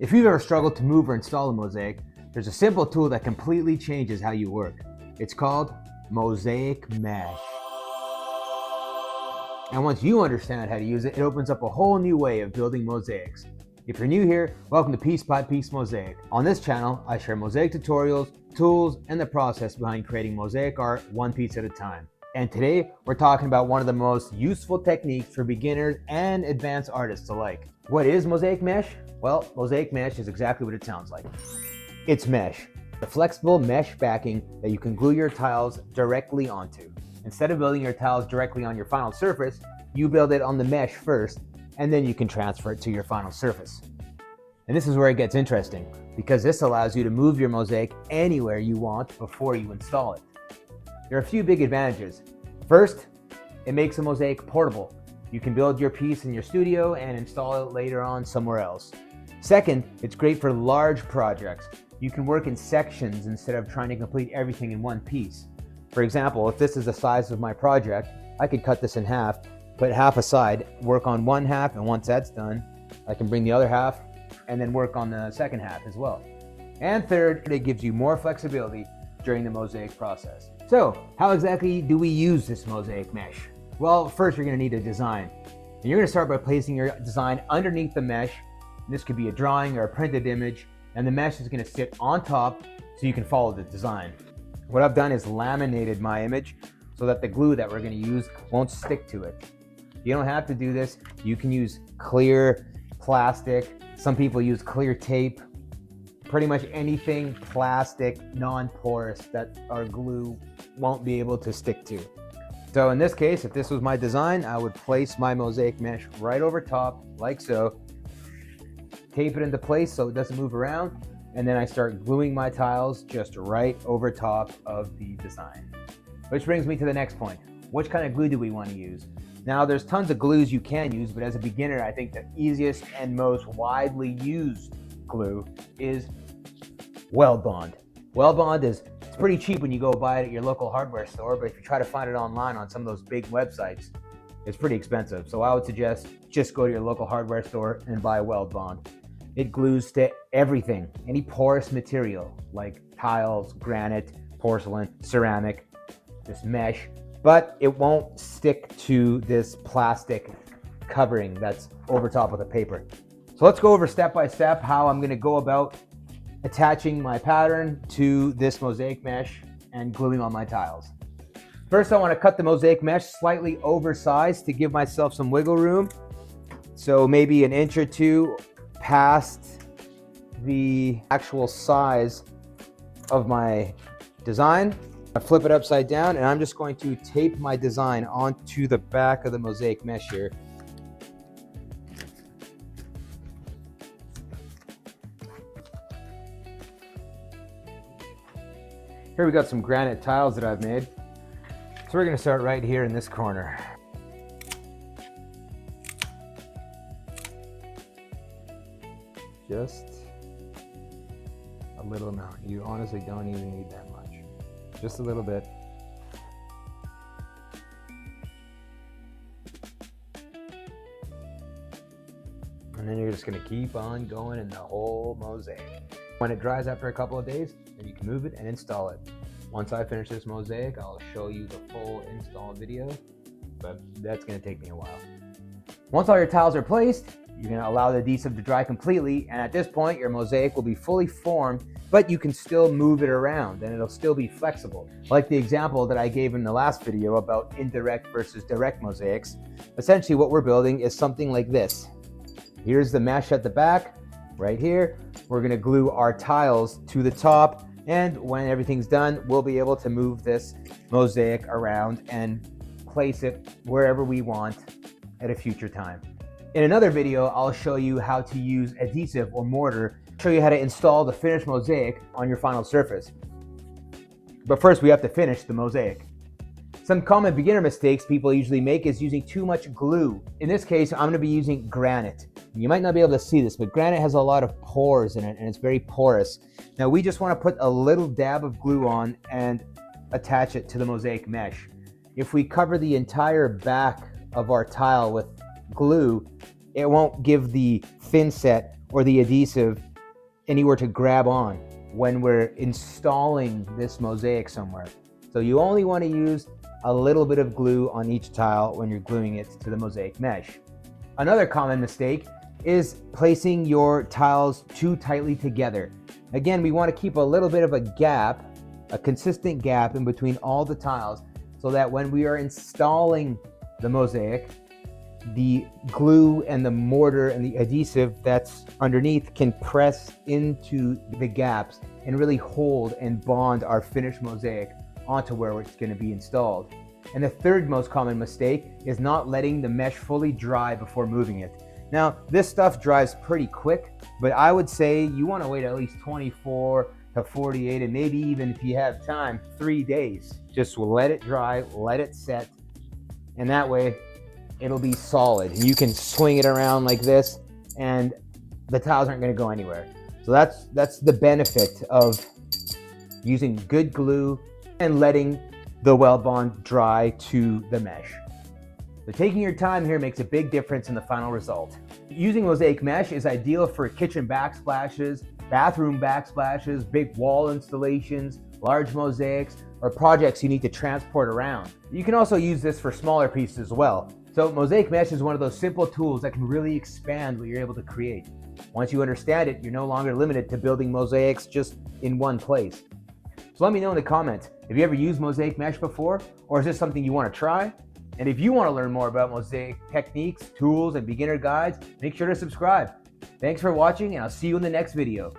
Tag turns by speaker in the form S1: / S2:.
S1: If you've ever struggled to move or install a mosaic, there's a simple tool that completely changes how you work. It's called Mosaic Mesh. And once you understand how to use it, it opens up a whole new way of building mosaics. If you're new here, welcome to Piece by Piece Mosaic. On this channel, I share mosaic tutorials, tools, and the process behind creating mosaic art one piece at a time. And today, we're talking about one of the most useful techniques for beginners and advanced artists alike. What is Mosaic Mesh? Well, Mosaic Mesh is exactly what it sounds like. It's mesh, the flexible mesh backing that you can glue your tiles directly onto. Instead of building your tiles directly on your final surface, you build it on the mesh first, and then you can transfer it to your final surface. And this is where it gets interesting, because this allows you to move your mosaic anywhere you want before you install it. There are a few big advantages. First, it makes a mosaic portable. You can build your piece in your studio and install it later on somewhere else. Second, it's great for large projects. You can work in sections instead of trying to complete everything in one piece. For example, if this is the size of my project, I could cut this in half, put half aside, work on one half, and once that's done, I can bring the other half and then work on the second half as well. And third, it gives you more flexibility during the mosaic process. So, how exactly do we use this mosaic mesh? Well, first you're going to need a design. And you're going to start by placing your design underneath the mesh. This could be a drawing or a printed image, and the mesh is going to sit on top so you can follow the design. What I've done is laminated my image so that the glue that we're going to use won't stick to it. You don't have to do this. You can use clear plastic. Some people use clear tape. Pretty much anything plastic, non-porous that our glue won't be able to stick to. So in this case, if this was my design, I would place my mosaic mesh right over top, like so. Tape it into place so it doesn't move around, and then I start gluing my tiles just right over top of the design. Which brings me to the next point. Which kind of glue do we want to use? Now, there's tons of glues you can use, but as a beginner, I think the easiest and most widely used glue is Weldbond. Weldbond it's pretty cheap when you go buy it at your local hardware store, but if you try to find it online on some of those big websites, it's pretty expensive. So I would suggest just go to your local hardware store and buy Weldbond. It glues to everything, any porous material like tiles, granite, porcelain, ceramic, this mesh, but it won't stick to this plastic covering that's over top of the paper. So let's go over step by step how I'm going to go about attaching my pattern to this mosaic mesh and gluing on my tiles. First, I want to cut the mosaic mesh slightly oversized to give myself some wiggle room. So maybe an inch or two past the actual size of my design. I flip it upside down, and I'm just going to tape my design onto the back of the mosaic mesh here. Here we got some granite tiles that I've made. So we're going to start right here in this corner. Just a little amount. You honestly don't even need that much. Just a little bit. And then you're just going to keep on going in the whole mosaic. When it dries after a couple of days, then you can move it and install it. Once I finish this mosaic, I'll show you the full install video, but that's going to take me a while. Once all your tiles are placed, you're going to allow the adhesive to dry completely, and at this point your mosaic will be fully formed, but you can still move it around and it'll still be flexible. Like the example that I gave in the last video about indirect versus direct mosaics. Essentially what we're building is something like this. Here's the mesh at the back, right here. We're going to glue our tiles to the top, and when everything's done, we'll be able to move this mosaic around and place it wherever we want at a future time. In another video, I'll show you how to use adhesive or mortar, show you how to install the finished mosaic on your final surface. But first, we have to finish the mosaic. Some common beginner mistakes people usually make is using too much glue. In this case, I'm going to be using granite. You might not be able to see this, but granite has a lot of pores in it, and it's very porous. Now, we just want to put a little dab of glue on and attach it to the mosaic mesh. If we cover the entire back of our tile with glue, it won't give the thin set or the adhesive anywhere to grab on when we're installing this mosaic somewhere. So you only want to use a little bit of glue on each tile when you're gluing it to the mosaic mesh. Another common mistake is placing your tiles too tightly together. Again, we want to keep a little bit of a gap, a consistent gap in between all the tiles, so that when we are installing the mosaic, the glue and the mortar and the adhesive that's underneath can press into the gaps and really hold and bond our finished mosaic onto where it's going to be installed. And the third most common mistake is not letting the mesh fully dry before moving it. Now, this stuff dries pretty quick, but I would say you want to wait at least 24 to 48, and maybe even if you have time, 3 days. Just let it dry, let it set, and that way it'll be solid. You can swing it around like this and the tiles aren't going to go anywhere. So that's the benefit of using good glue and letting the Weldbond dry to the mesh. So taking your time here makes a big difference in the final result. Using mosaic mesh is ideal for kitchen backsplashes, bathroom backsplashes, big wall installations, large mosaics, or projects you need to transport around. You can also use this for smaller pieces as well. So mosaic mesh is one of those simple tools that can really expand what you're able to create. Once you understand it, you're no longer limited to building mosaics just in one place. So let me know in the comments, have you ever used mosaic mesh before? Or is this something you want to try? And if you want to learn more about mosaic techniques, tools, and beginner guides, make sure to subscribe. Thanks for watching, and I'll see you in the next video.